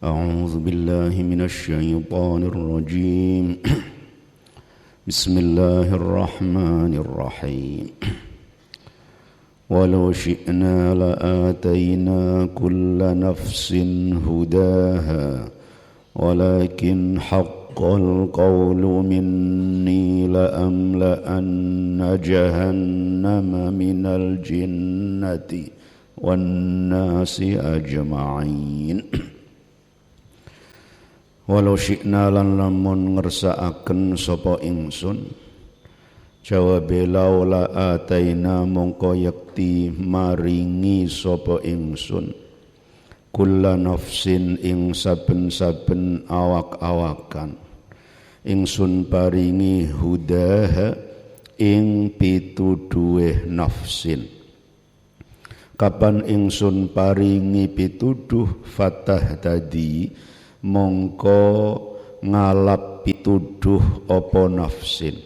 أعوذ بالله من الشيطان الرجيم بسم الله الرحمن الرحيم ولو شئنا لآتينا كل نفس هداها ولكن حق القول مني لأملأن جهنم من الجنة والناس أجمعين Walau syi'na lan lamun ngersakaken sapa ingsun jawabe laula ataina mongko yakti maringi sapa ingsun kulla nafsin ing saben-saben awak-awakan ingsun paringi hudaha ing pituduhe nafsin. Kapan ingsun paringi pituduh fatah tadi mongko ngalap pituduh apa nafsin,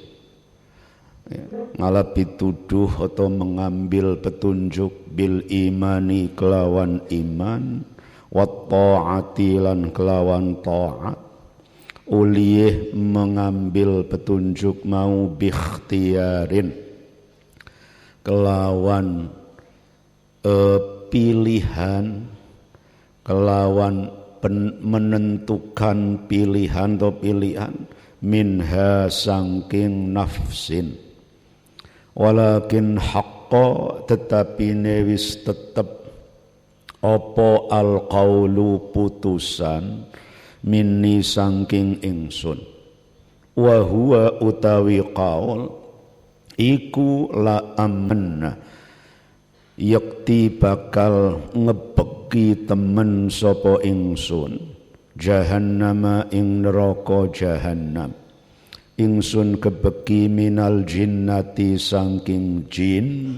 ngalap pituduh atau mengambil petunjuk bil imani kelawan iman wa ta'ati lan kelawan ta'at uliyeh mengambil petunjuk mau bikhtiarin kelawan pilihan kelawan menentukan pilihan atau pilihan minha sangking nafsin walakin haqqa tetapi newis tetep opo al-qawlu putusan minni sangking ingsun wa huwa utawi qaul iku la amanna yakti bakal ngebeki temen sapa ingsun jahannama ing neraka jahannam ingsun kebeki minal jinnati sangking jin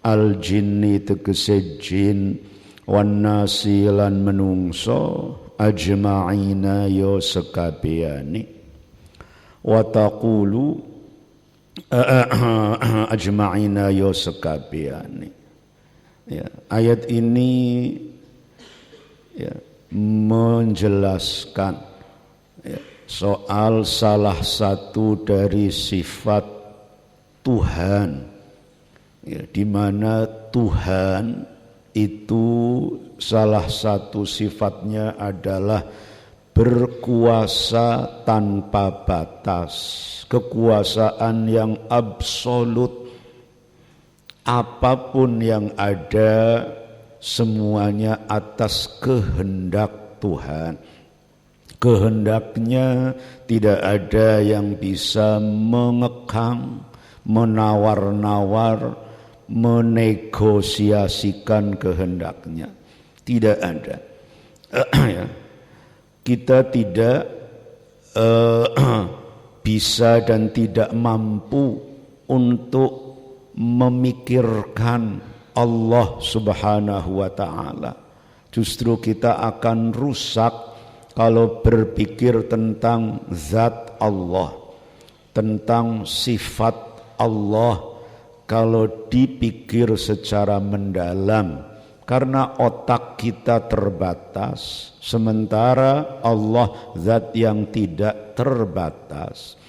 al jinni tegese jin wan nasi lan menungso ajma'ina yo sekabehane wa taqulu ajma'ina yo sekabehane. Ya, ayat ini ya, menjelaskan ya, soal salah satu dari sifat Tuhan, ya, di mana Tuhan itu salah satu sifatnya adalah berkuasa tanpa batas, kekuasaan yang absolut. Apapun yang ada semuanya atas kehendak Tuhan. Kehendaknya tidak ada yang bisa mengekang, menawar-nawar, menegosiasikan kehendaknya. Tidak ada. Kita tidak bisa dan tidak mampu untuk memikirkan Allah Subhanahu wa ta'ala. Justru kita akan rusak kalau berpikir tentang zat Allah, tentang sifat Allah kalau dipikir secara mendalam, karena otak kita terbatas, sementara Allah zat yang tidak terbatas,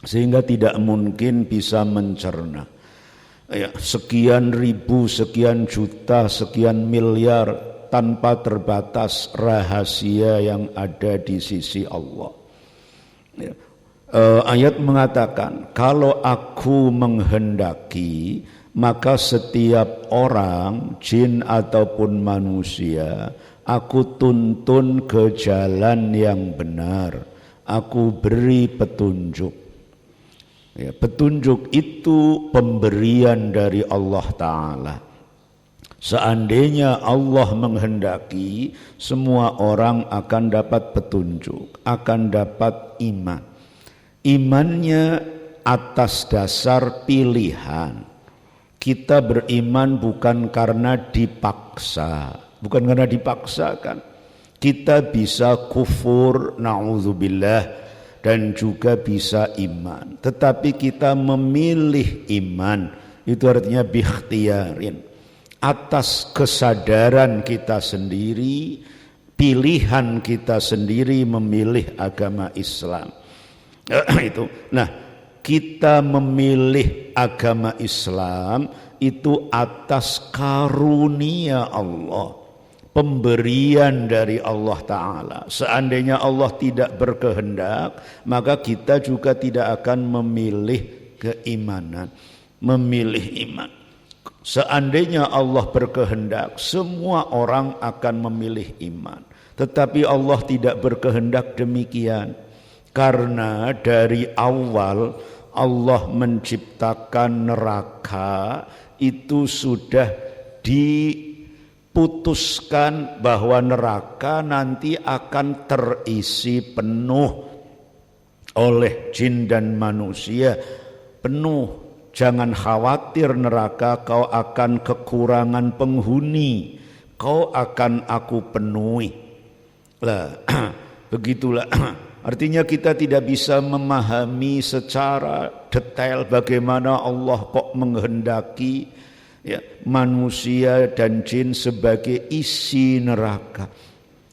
sehingga tidak mungkin bisa mencerna. Ya, sekian ribu, sekian juta, sekian miliar tanpa terbatas rahasia yang ada di sisi Allah. Ya. Ayat mengatakan kalau aku menghendaki maka setiap orang jin ataupun manusia aku tuntun ke jalan yang benar, aku beri petunjuk. Ya, petunjuk itu pemberian dari Allah Ta'ala. Seandainya Allah menghendaki, semua orang akan dapat petunjuk, akan dapat iman. Imannya atas dasar pilihan. Kita beriman bukan karena dipaksa, bukan karena dipaksakan. Kita bisa kufur, na'udzubillah, dan juga bisa iman. Tetapi kita memilih iman, itu artinya bikhtiarin. Atas kesadaran kita sendiri, pilihan kita sendiri memilih agama Islam. Itu. Nah, kita memilih agama Islam itu atas karunia Allah, pemberian dari Allah Ta'ala. Seandainya Allah tidak berkehendak, maka kita juga tidak akan memilih keimanan, memilih iman. Seandainya Allah berkehendak, semua orang akan memilih iman. Tetapi Allah tidak berkehendak demikian. Karena dari awal Allah menciptakan neraka itu sudah diputuskan bahwa neraka nanti akan terisi penuh oleh jin dan manusia. Penuh, jangan khawatir neraka kau akan kekurangan penghuni, kau akan aku penuhi. Lah, begitulah. Artinya kita tidak bisa memahami secara detail bagaimana Allah kok menghendaki ya, manusia dan jin sebagai isi neraka.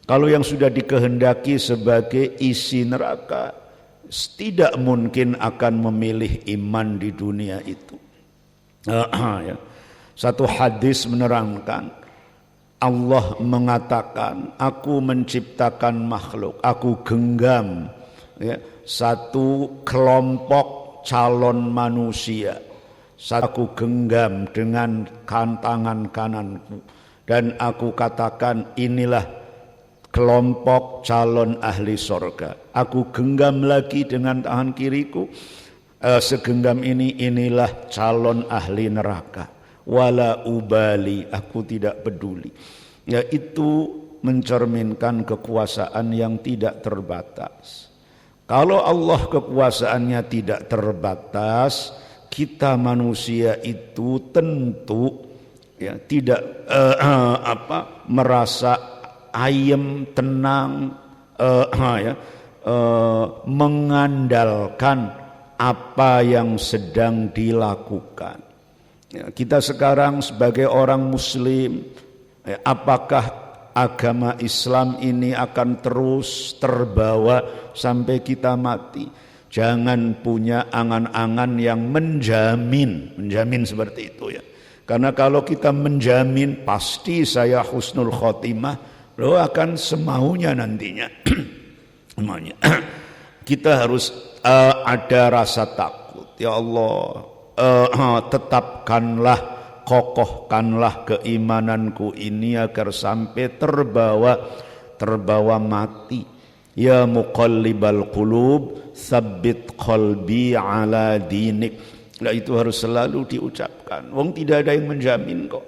Kalau yang sudah dikehendaki sebagai isi neraka, tidak mungkin akan memilih iman di dunia itu. Ya. Satu hadis menerangkan, Allah mengatakan, aku menciptakan makhluk, aku genggam ya, satu kelompok calon manusia, aku genggam dengan tangan kananku, dan aku katakan inilah kelompok calon ahli sorga. Aku genggam lagi dengan tangan kiriku, segenggam inilah calon ahli neraka. Wala ubali, aku tidak peduli. Yaitu mencerminkan kekuasaan yang tidak terbatas. Kalau Allah kekuasaannya tidak terbatas, kita manusia itu tentu ya tidak merasa ayem, tenang, mengandalkan apa yang sedang dilakukan. Ya, kita sekarang sebagai orang muslim, ya, apakah agama Islam ini akan terus terbawa sampai kita mati? Jangan punya angan-angan yang menjamin seperti itu ya. Karena kalau kita menjamin pasti saya husnul khotimah, lo akan semaunya nantinya. Kita harus ada rasa takut. Ya Allah, tetapkanlah, kokohkanlah keimananku ini agar sampai terbawa mati. Ya muqallibal qulub, tsabbit qalbi ala dinik. Nah, itu harus selalu diucapkan. Wong tidak ada yang menjamin kok.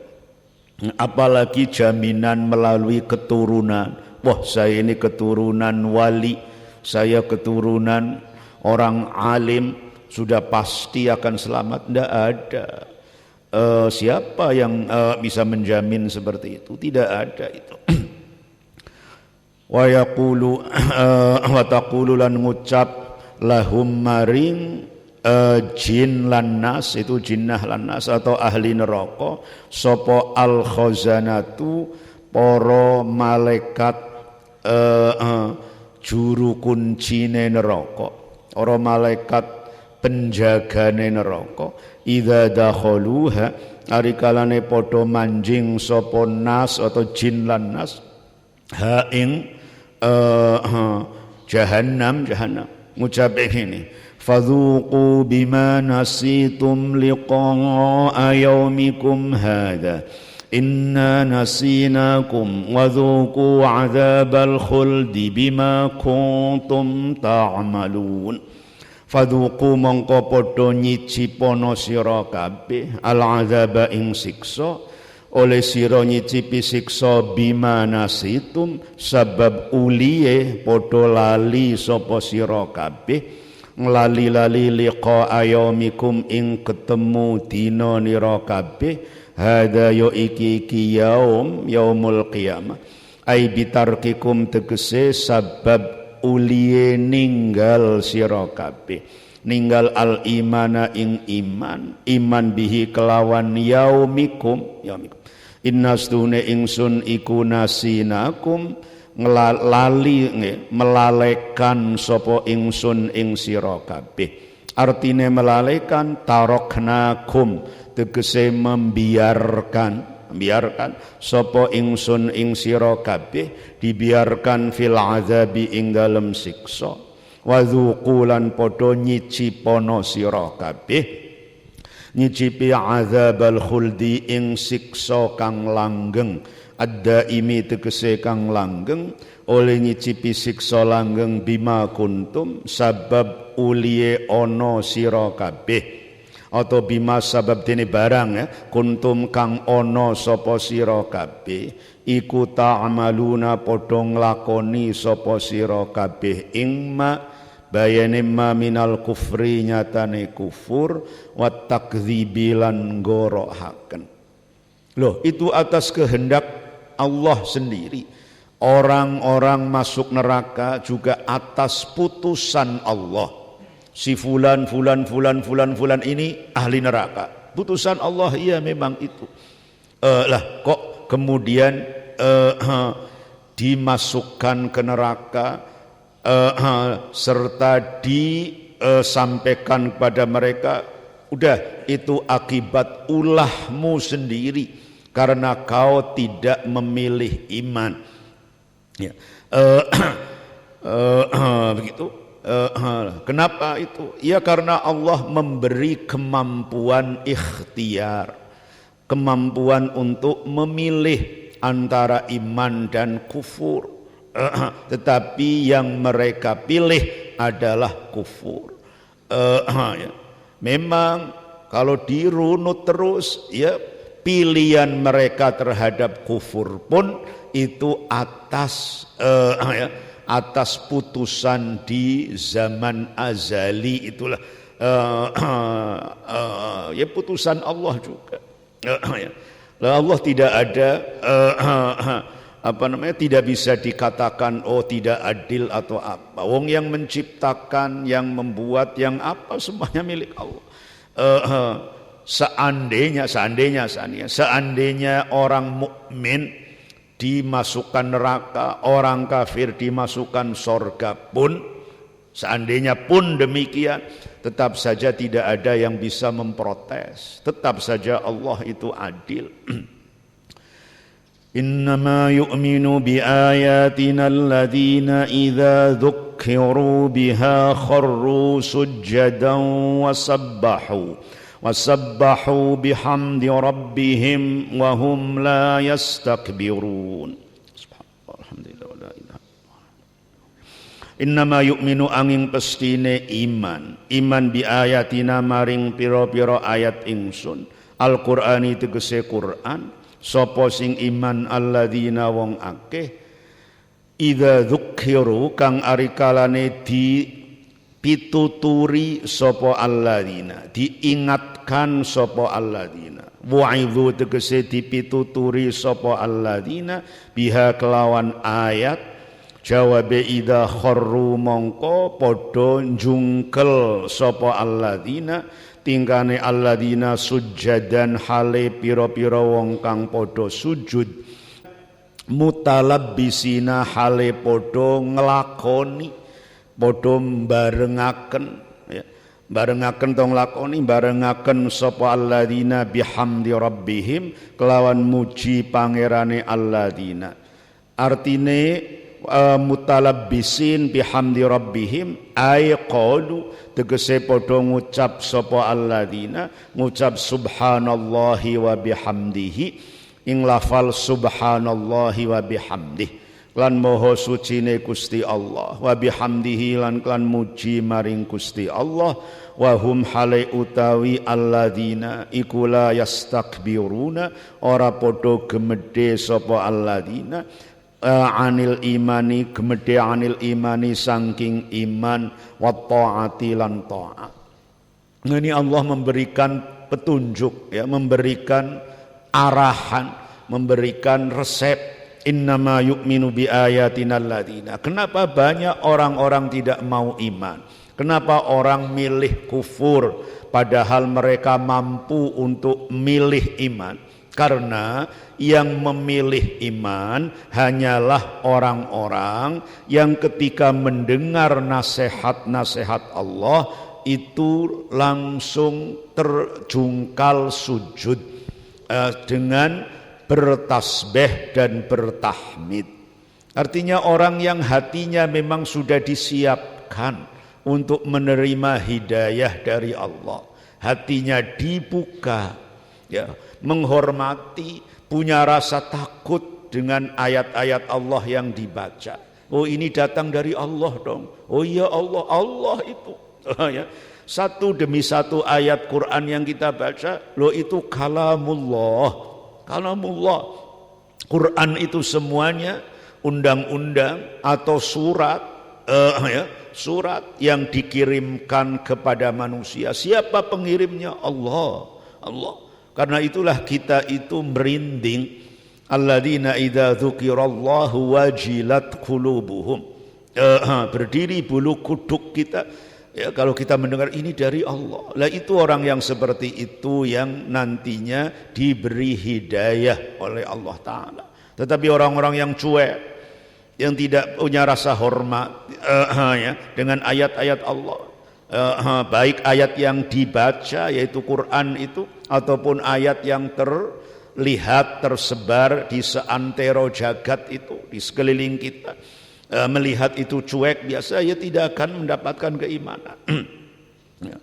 Apalagi jaminan melalui keturunan. Wah, saya ini keturunan wali, saya keturunan orang alim, sudah pasti akan selamat. Tidak ada. Siapa yang bisa menjamin seperti itu? Tidak ada itu. Wa yaqulu wa taqulu lan ngucap lahum maring jin lan nas, itu jinnah lan nas atau ahli neraka, sapa al khazanatu, para malaikat juru kuncine neraka, para malaikat penjagane neraka, idza dakhaluha, ari kalane padha manjing sapa nas atau jin lan nas ha ing jahannam ngucap ini, fadhuqu bima nasitum liqa'a yaumikum hadha inna nasinakum wadhuqu 'adzabal khuldi bima kuntum ta'malun. Fadhuqu mongko padha nyicipono sira kabeh al 'adzaba ing siksa, oleh sira nyicipi siksa bima nasitum, sebab uliye padha lali sapa sira kabeh, nglali-lali liqa ayaumikum ing ketemu dina nira kabeh, hadza ya iki yaumul qiyamah, ai bitarkikum tegese sabab uliye ninggal sira kabeh, ninggal al imana ing iman bihi kelawan yaumikum. Inna stune ingsun iku nasinakum lali melalaikan sapa ingsun ing sira kabeh. Artine melalaikan taroknakum, tegese membiarkan sapa ingsun ing sira kabeh, dibiarkan fil azabi ing dalem siksa. Wa dzuqulan padha nyicipono sira kabeh, nyicipi azabal khuldi ing siksa kang langgeng. Ad-daimi tegese kang langgeng, oleh nyicipi siksa langgeng bima kuntum sabab uliye ono sira kabeh, atau bima sabab dene barang ya kuntum kang ono sapa sira kabeh iku ta'maluna padha nglakoni sapa sira kabeh ing ma bayane ma minal kufri nyatane kufur wa takdzibi lan ngorohaken. Loh, itu atas kehendak Allah sendiri. Orang-orang masuk neraka juga atas putusan Allah. Si fulan ini ahli neraka. Putusan Allah, iya memang itu. Kok kemudian dimasukkan ke neraka serta disampaikan kepada mereka, udah itu akibat ulahmu sendiri karena kau tidak memilih iman. Ya. Begitu. Kenapa itu? Ya karena Allah memberi kemampuan ikhtiar, kemampuan untuk memilih antara iman dan kufur. Tetapi yang mereka pilih adalah kufur. Memang kalau dirunut terus, ya pilihan mereka terhadap kufur pun itu atas putusan di zaman azali, itulah ya putusan Allah juga. Allah tidak ada tidak bisa dikatakan oh tidak adil atau apa. Wong yang menciptakan, yang membuat, yang apa semuanya milik Allah. Seandainya orang mukmin dimasukkan neraka, orang kafir dimasukkan surga pun, seandainya pun demikian, tetap saja tidak ada yang bisa memprotes. Tetap saja Allah itu adil. Innama yu'minu biayatina alladhina idza dzukkiru biha kharru sujjadan wasabbahu bihamdi rabbihim wa hum la yastakbirun. Subhanallah, alhamdulillah, la ilaha illallah. Innama yu'minu angin pestine iman bi ayatina maring pira-pira ayat ingsun. Al-Qur'ani tegese Qur'an. Sapa sing iman alladzina wong akeh idza dzukkiru kang arikalane pituturi sapa alladzina, diingatkan sapa alladzina, wa'idhu tegese dipituturi sapa alladzina biha kelawan ayat, jawabe idza kharru mongko padha njungkel sapa alladzina, tingkane alladzina sujjadan hale pira-pira wong kang padha sujud, mutalabbisina hale padha nglakoni, padha barengaken, ya. Barengaken to nglakoni, barengaken sapa alladzina bihamdi rabbihim kelawan muji pangerane alladzina. Artine mutalabbisin bihamdi rabbihim ay qalu tegese padha ngucap sapa alladzina, ngucap subhanallahi wa bihamdihi, ing lafal subhanallahi wa bihamdihi, lan moho sucine Gusti Allah, wa bihamdihi lan klan muji maring Gusti Allah, wa hum hale utawi alladzina iku la yastakbiruna ora padha gemedhe sapa alladzina anil imani, gemedhe anil imani saking iman, wa taati lan taat. Ini Allah memberikan petunjuk, ya, memberikan arahan, memberikan resep. Innama yu'minu bi ayatina alladzina. Kenapa banyak orang-orang tidak mau iman? Kenapa orang milih kufur padahal mereka mampu untuk milih iman? Karena yang memilih iman hanyalah orang-orang yang ketika mendengar nasihat-nasihat Allah itu langsung terjungkal sujud dengan bertasbih dan bertahmid. Artinya orang yang hatinya memang sudah disiapkan untuk menerima hidayah dari Allah. Hatinya dibuka, ya, menghormati, punya rasa takut dengan ayat-ayat Allah yang dibaca. Oh, ini datang dari Allah dong. Oh iya, Allah itu. Ya. Satu demi satu ayat Quran yang kita baca, loh itu kalamullah. Quran itu semuanya undang-undang atau surat, surat yang dikirimkan kepada manusia. Siapa pengirimnya? Allah. Karena itulah kita itu merinding. Alladzina idza dzukirallahu wajilat qulubuhum. Berdiri bulu kuduk kita. Ya, kalau kita mendengar ini dari Allah. Lah itu orang yang seperti itu yang nantinya diberi hidayah oleh Allah Ta'ala. Tetapi orang-orang yang cuek, yang tidak punya rasa hormat ya, dengan ayat-ayat Allah, baik ayat yang dibaca yaitu Quran itu, ataupun ayat yang terlihat tersebar di seantero jagat itu, di sekeliling kita, melihat itu cuek biasa, ya tidak akan mendapatkan keimanan. Ya.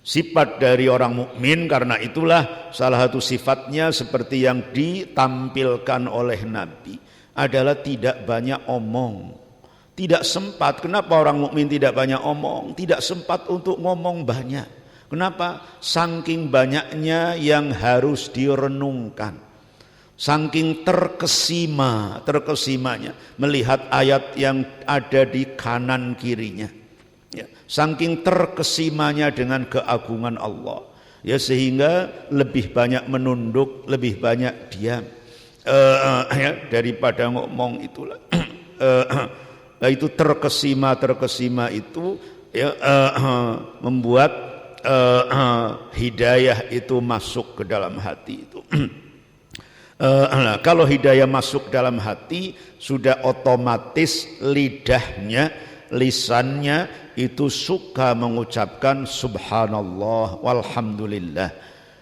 Sifat dari orang mukmin, karena itulah salah satu sifatnya seperti yang ditampilkan oleh Nabi adalah tidak banyak omong, tidak sempat. Kenapa orang mukmin tidak banyak omong? Tidak sempat untuk ngomong banyak. Kenapa? Saking banyaknya yang harus direnungkan. Saking terkesimanya melihat ayat yang ada di kanan kirinya, ya. Saking terkesimanya dengan keagungan Allah, ya, sehingga lebih banyak menunduk, lebih banyak diam, ya, daripada ngomong itulah. Itu terkesima itu, ya, membuat hidayah itu masuk ke dalam hati itu. Kalau hidayah masuk dalam hati, sudah otomatis lisannya itu suka mengucapkan subhanallah walhamdulillah.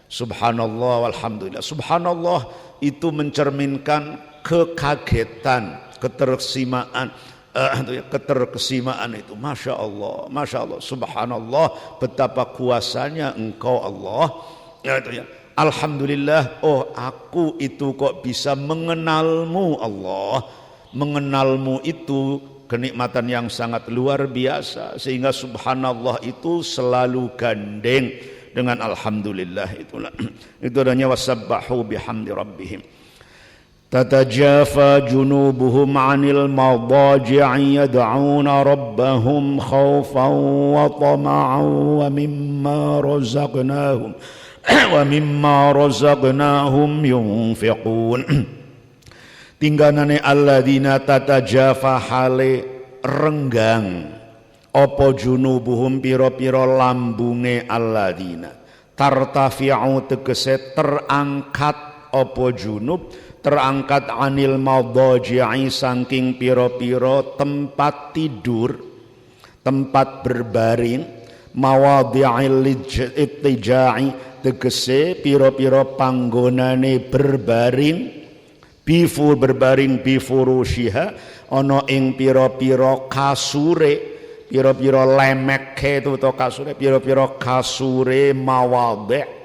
Subhanallah walhamdulillah. Subhanallah itu mencerminkan kekagetan, keterkesimaan, itu Masya Allah, subhanallah, betapa kuasanya engkau Allah, ya, itu ya. Alhamdulillah, oh aku itu kok bisa mengenalmu Allah. Mengenalmu itu kenikmatan yang sangat luar biasa, sehingga subhanallah itu selalu gandeng dengan alhamdulillah itulah. Itu adanya wasabbahu bihamdi rabbihim. Tatajafa junubuhum 'anil madaji'i yad'una rabbahum khawfan wa tama'an wa mimma razaqnahum yunfiqun. Tingganane alladzina tatajafa hale renggang apa junubuhum pira-pira lambunge alladzina, tartafi'u tegese terangkat apa junub, terangkat anil madaji'i saking pira-pira tempat tidur, tempat berbaring, mawadhi'il ittija'i tegese pira-pira panggonane berbaring, berbaring bifurushiha ana ing pira-pira kasure, pira-pira lemekke itu to kasure, pira-pira kasure mawadhi'.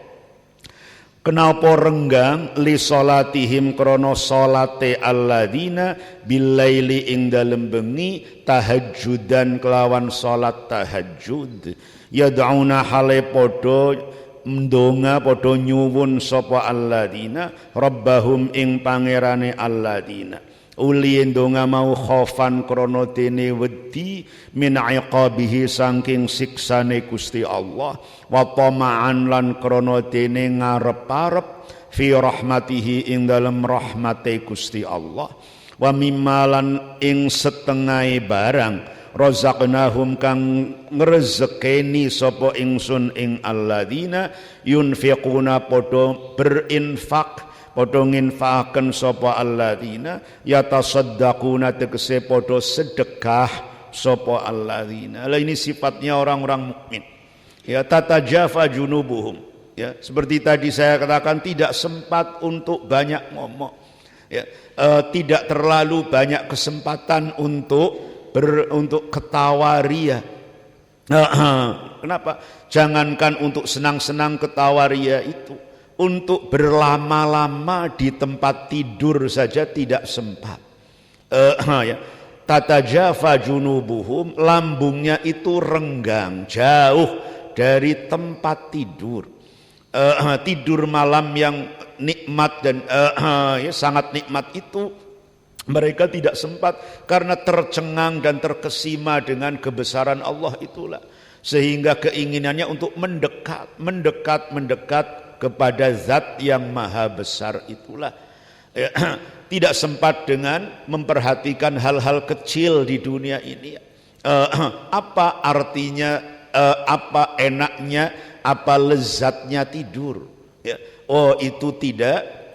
Kenapa renggang? Li salatihim krana salate alladzina billaili ing dalem bengi, tahajjudan kelawan salat tahajud, yad'una hale padha ndonga, padha nyuwun sapa alladzina rabbahum ing pangerane alladzina, uli ndonga mau khaufan krana dene wedi, min iqabihi saking siksane Gusti Allah, wa tama'an lan krana dene ngarep-arep fi rahmatihi ing dalem rahmate Gusti Allah, wa mimmalan ing setengahe barang razaqnahum kang ngrezekeni sapa ingsun ing alladzina yunfiquna padha berinfak padha nginfakaken sapa alladzina yatasaddaquna tegese padha sedekah sapa alladzina. Lah ini sifatnya orang-orang mukmin. Ya, tatajafa junubuhum. Ya, seperti tadi saya katakan tidak sempat untuk banyak ngomong. Ya, tidak terlalu banyak kesempatan untuk ketawa ria. Kenapa? Jangankan untuk senang-senang ketawa ria itu, untuk berlama-lama di tempat tidur saja tidak sempat. Ya. Tatajafa junubuhum, lambungnya itu renggang, jauh dari tempat tidur. Tidur malam yang nikmat dan ya, sangat nikmat itu mereka tidak sempat karena tercengang dan terkesima dengan kebesaran Allah itulah, sehingga keinginannya untuk mendekat kepada zat yang maha besar itulah. Ya, tidak sempat dengan memperhatikan hal-hal kecil di dunia ini. Apa artinya, apa enaknya, apa lezatnya tidur. Ya. Oh, itu tidak,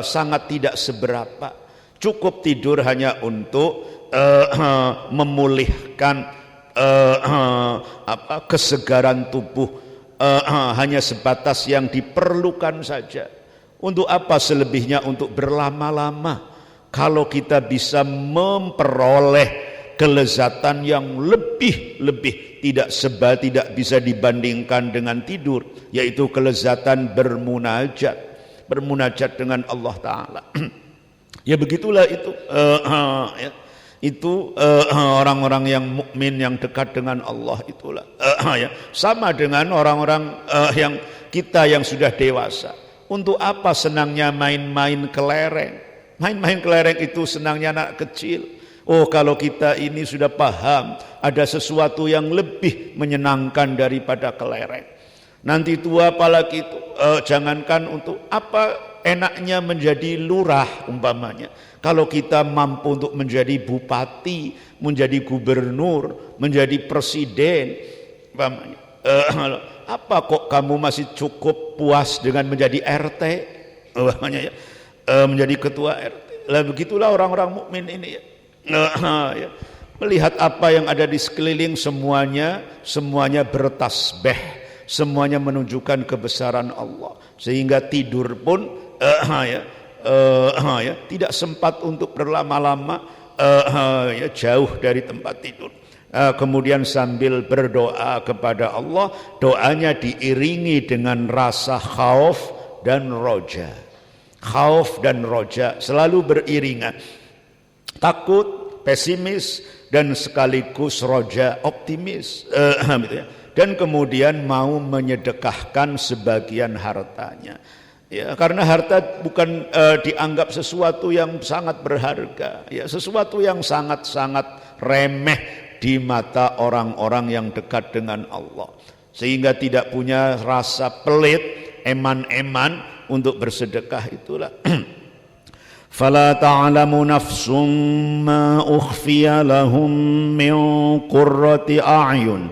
sangat tidak seberapa. Cukup tidur hanya untuk memulihkan kesegaran tubuh, hanya sebatas yang diperlukan saja. Untuk apa selebihnya untuk berlama-lama kalau kita bisa memperoleh kelezatan yang lebih tidak bisa dibandingkan dengan tidur, yaitu kelezatan bermunajat dengan Allah Ta'ala. Ya begitulah itu. Ya. Itu orang-orang yang mukmin yang dekat dengan Allah itulah. Ya. Sama dengan orang-orang yang kita yang sudah dewasa. Untuk apa senangnya main-main kelereng? Main-main kelereng itu senangnya anak kecil. Oh, kalau kita ini sudah paham ada sesuatu yang lebih menyenangkan daripada kelereng. Nanti tua apalagi itu, jangankan untuk apa enaknya menjadi lurah umpamanya. Kalau kita mampu untuk menjadi bupati, menjadi gubernur, menjadi presiden umpamanya. Apa kok kamu masih cukup puas dengan menjadi RT umpamanya ya, menjadi ketua RT. Lah begitulah orang-orang mukmin ini ya. Ya. Melihat apa yang ada di sekeliling, semuanya bertasbih, semuanya menunjukkan kebesaran Allah, sehingga tidur pun ya, tidak sempat untuk berlama-lama, ya, jauh dari tempat tidur. Kemudian sambil berdoa kepada Allah, doanya diiringi dengan rasa khauf dan roja. Khauf dan roja selalu beriringan. Takut, pesimis, dan sekaligus roja, optimis. Gitu ya. Dan kemudian mau menyedekahkan sebagian hartanya. Ya, karena harta bukan dianggap sesuatu yang sangat berharga, ya, sesuatu yang sangat-sangat remeh di mata orang-orang yang dekat dengan Allah, sehingga tidak punya rasa pelit, eman-eman untuk bersedekah itulah. Fala ta'lamu nafsum ma ukhfiya lahum min qurrati a'yun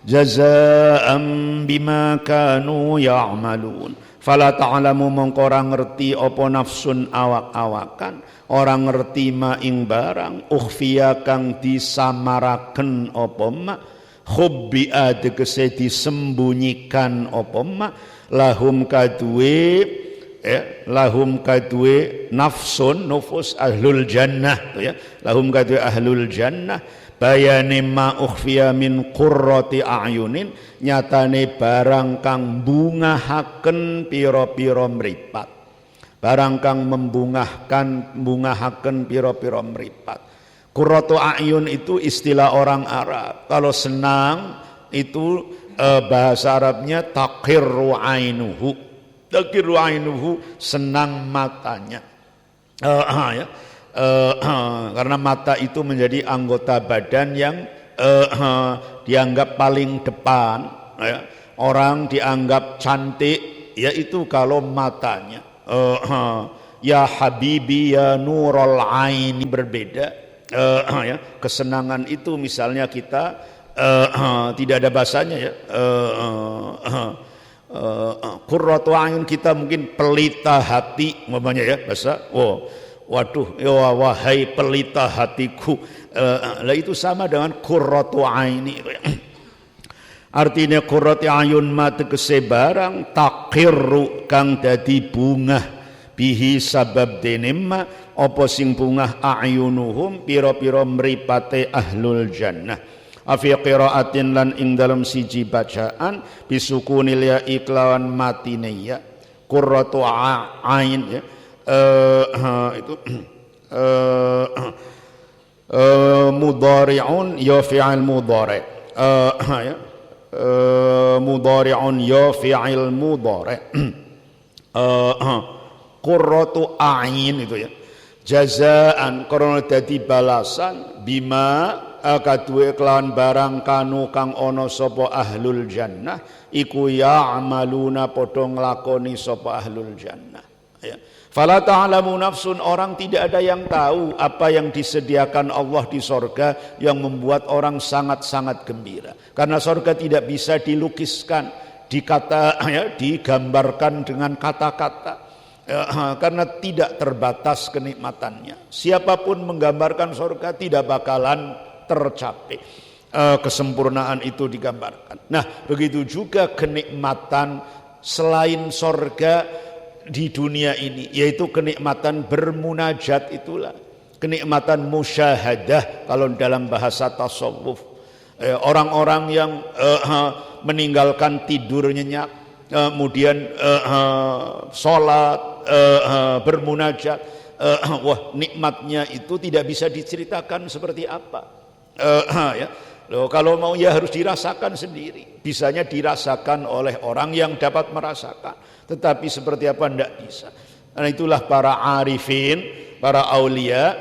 jazaa'an bima kanu ya'malun. Fala ta'lamu mongko ora ngerti apa nafsun awak-awakan, ora ngerti ma ing barang ukhfiya kang disamaraken apa ma, khubbi'a tegese disembunyikan apa ma, lahum kadue nafsun, nufus ahlul jannah ya, lahum kadue ahlul jannah. Bayane ma ukhfiya min qurrati a'yunin, nyatane barang kang bungahaken pira-pira mripat, barang kang membungahaken pira-pira mripat. Qurratu a'yun itu istilah orang Arab. Kalau senang itu bahasa Arabnya taqirru ainuhu. Taqirru ainuhu, senang matanya. Ya. Karena mata itu menjadi anggota badan yang dianggap paling depan, ya. Orang dianggap cantik yaitu kalau matanya. Ya habibi ya nurul aini, berbeda. Ya. Kesenangan itu misalnya kita tidak ada bahasanya ya. qurratu ayun kita mungkin pelita hati umpamanya ya bahasa. Waduh, ya wahai pelita hatiku. Lah itu sama dengan qurratu aini. Artinya qurratu ayun ma tegese barang taqirru kang dadi bungah bihi sabab denemma apa sing bungah ayunuhum pira-pira mripate ahlul jannah. Afi qiraatin lan ing dalam siji bacaan bisukunil ya iklawan matine ya qurratu ain ya itu mudhari'un ya fi'il mudhari' ya mudhari'un ya fi'il mudhari' qurratu ain itu ya jazaan karena dadi balasan bima kaduwe kelawan barang kanu kang ana sapa ahlul jannah iku ya'maluna padha nglakoni sapa ahlul jannah ya. Fala ta'lamu nafsun, orang tidak ada yang tahu apa yang disediakan Allah di sorga yang membuat orang sangat-sangat gembira. Karena sorga tidak bisa dilukiskan, digambarkan dengan kata-kata. Karena tidak terbatas kenikmatannya. Siapapun menggambarkan sorga tidak bakalan tercapai. Kesempurnaan itu digambarkan. Nah, begitu juga kenikmatan selain sorga di dunia ini, yaitu kenikmatan bermunajat itulah, kenikmatan musyahadah kalau dalam bahasa tasawuf. Orang-orang yang meninggalkan tidur nyenyak, kemudian sholat, bermunajat, wah nikmatnya itu tidak bisa diceritakan seperti apa. Ya. Loh, kalau mau ya harus dirasakan sendiri. Bisanya dirasakan oleh orang yang dapat merasakan. Tetapi seperti apa tidak bisa. Karena itulah para arifin, para aulia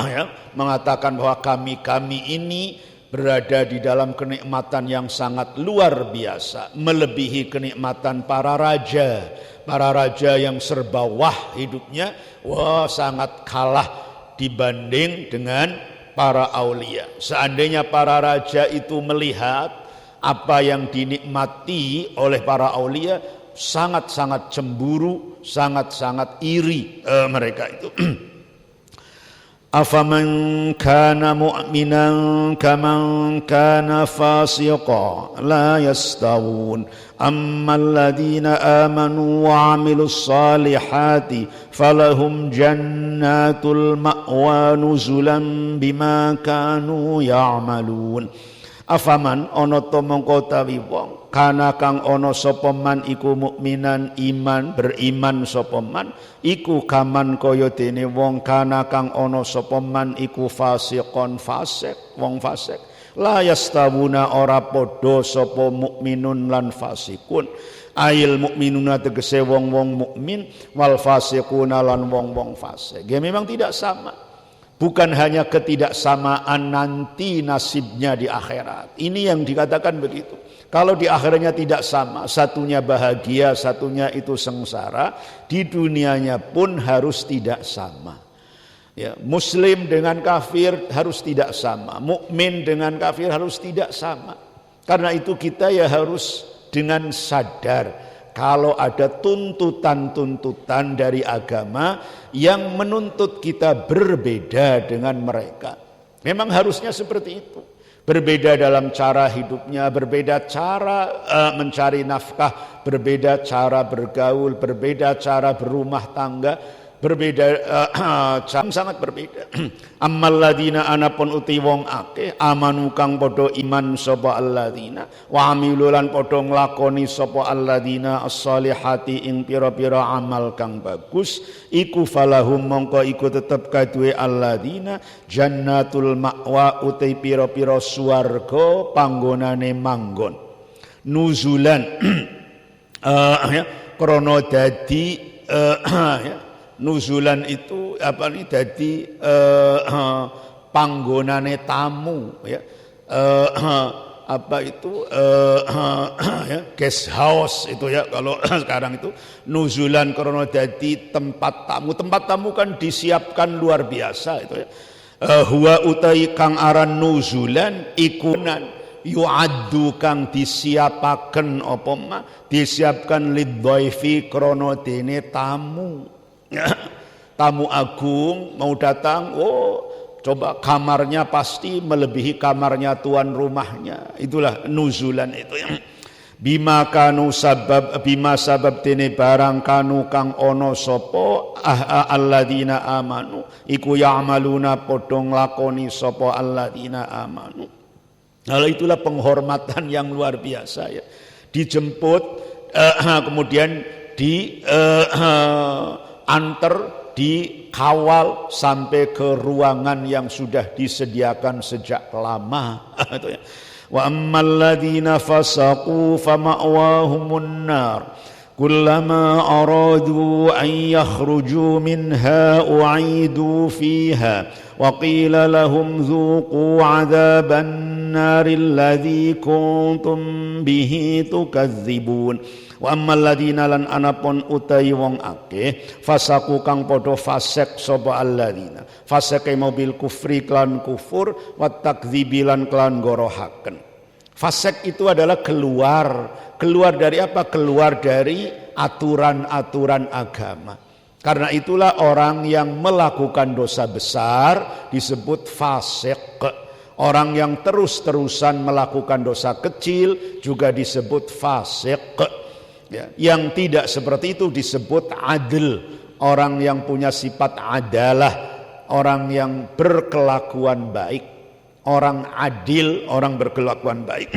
ya, mengatakan bahwa kami ini berada di dalam kenikmatan yang sangat luar biasa, melebihi kenikmatan para raja. Para raja yang serba wah hidupnya, wah sangat kalah dibanding dengan para aulia. Seandainya para raja itu melihat apa yang dinikmati oleh para aulia, sangat-sangat cemburu, sangat-sangat iri mereka itu. Afaman kana mu'minan kaman kana fasiqa la yastawun ammal ladina amanu wa 'amilus salihati falahum jannatul ma'wa nuzulan bima kanu ya'malun. Afaman ana ta mongko tawi wong kana kang ana sapa man iku mukminan iman beriman sapa man iku kaman kaya dene wong kana kang ana sapa man iku fasiqon fasik wong fasik la yastawuna ora padha sapa mukminun lan fasikun ail mukminuna tegese wong-wong mukmin wal fasiquna lan wong-wong fasik ya memang tidak sama. Bukan hanya ketidaksamaan nanti nasibnya di akhirat. Ini yang dikatakan begitu. Kalau di akhirnya tidak sama, satunya bahagia, satunya itu sengsara, di dunianya pun harus tidak sama. Ya, muslim dengan kafir harus tidak sama, mukmin dengan kafir harus tidak sama. Karena itu kita ya harus dengan sadar kalau ada tuntutan-tuntutan dari agama yang menuntut kita berbeda dengan mereka. Memang harusnya seperti itu. Berbeda dalam cara hidupnya, berbeda cara mencari nafkah, berbeda cara bergaul, berbeda cara berumah tangga, berbeda sangat berbeda. Ammal ladina anapun uti wong akeh amanu kang padha iman sapa alladzina wa amilulan padha nglakoni sapa alladzina as-solihati ing pira-pira amal kang bagus iku falahum mongko iku tetep kaduwe alladzina jannatul ma'wa uti pira-pira swarga panggonane manggon nuzulan ya krana dadi ya nuzulan itu apa nih jadi panggonane tamu ya apa itu ya guest house itu ya kalau sekarang itu nuzulan karena jadi tempat tamu kan disiapkan luar biasa itu ya huwa utai kang aran nuzulan ikunan yu'addu kang disiapaken apa ma disiapkan lidhaifi krana dene tamu. Tamu agung mau datang, coba kamarnya pasti melebihi kamarnya tuan rumahnya. Itulah nuzulan itu yang bima sabab tene barang kanu kang ono sapa alladzina amanu iku ya'maluna padha nglakoni sapa alladzina amanu. Kalau itulah penghormatan yang luar biasa ya. Dijemput kemudian antar dikawal sampai ke ruangan yang sudah disediakan sejak lama. Wa ammal ladzina fasaqu fama'wahumun nar kullama aradu an yakhruju minha u'idu fiha wa qila lahum dhuqu 'adzaban naril ladzi kuntum bihi tukadzibun. Wa ammal ladzina lan anapun utahi wong akeh fasaku kang padha fasik sapa alladzina fasik mobil kufri klan kufur wa takdzibi lan klan gorohaken. Fasik itu adalah keluar dari apa? Keluar dari aturan-aturan agama. Karena itulah orang yang melakukan dosa besar disebut fasik. Orang yang terus-terusan melakukan dosa kecil juga disebut fasik. Ya, yang tidak seperti itu disebut adil. Orang yang punya sifat adalah orang yang berkelakuan baik, orang adil, orang berkelakuan baik.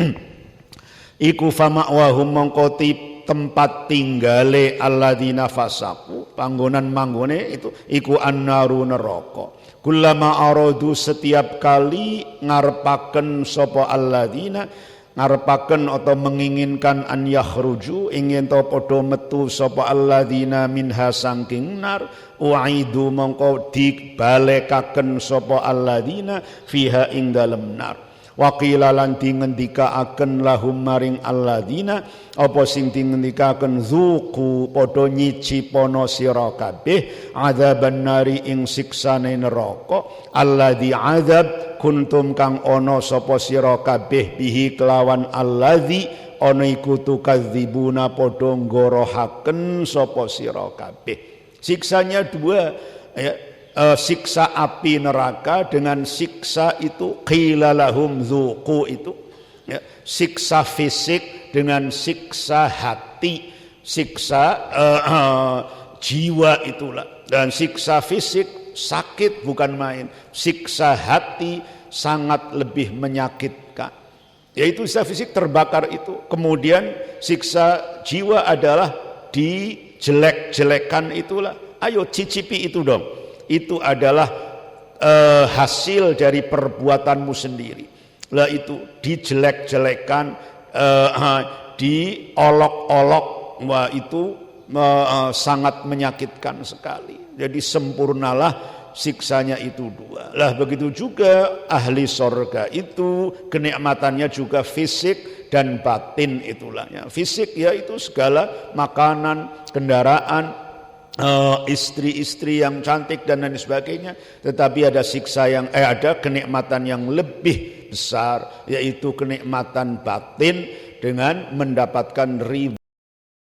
Iku fama'wahum mongkoti tempat tinggale alladzina fasaku, panggonan manggone itu iku annaru neraka. Kullama aradu setiap kali ngarepaken sapa alladzina ngarepaken atau menginginkan an yakhruju ingin to padha metu sapa alladzina minha sangking nar u'idu mongko dibalekaken sapa alladzina fiha ing dalem nar wa qila lan dingendikaaken lahum maring alladzina apa sing dingendikaken zuqu padha nyicipono sira kabeh adzaban nari ing siksane neraka alladzi adzab kuntum kang ono sapa sira kabeh bihi kelawan alladzi ana iku tukadzibuna padha nggorohaken sapa sira kabeh. Siksanya dua ya, siksa api neraka dengan siksa itu qila lahum dzuqu itu ya, siksa fisik dengan siksa hati, siksa jiwa itulah. Dan siksa fisik sakit bukan main, siksa hati sangat lebih menyakitkan. Yaitu siksa fisik terbakar itu. Kemudian siksa jiwa adalah dijelek-jelekan itulah. Ayo cicipi itu dong. Itu adalah hasil dari perbuatanmu sendiri. Lah itu dijelek-jelekan, diolok-olok, wah itu sangat menyakitkan sekali. Jadi sempurnalah siksanya itu dua. Lah begitu juga ahli sorga itu kenikmatannya juga fisik dan batin itulah. Ya. Fisik ya itu segala makanan, kendaraan, istri-istri yang cantik dan lain sebagainya. Tetapi ada siksa yang ada kenikmatan yang lebih besar yaitu kenikmatan batin dengan mendapatkan ridha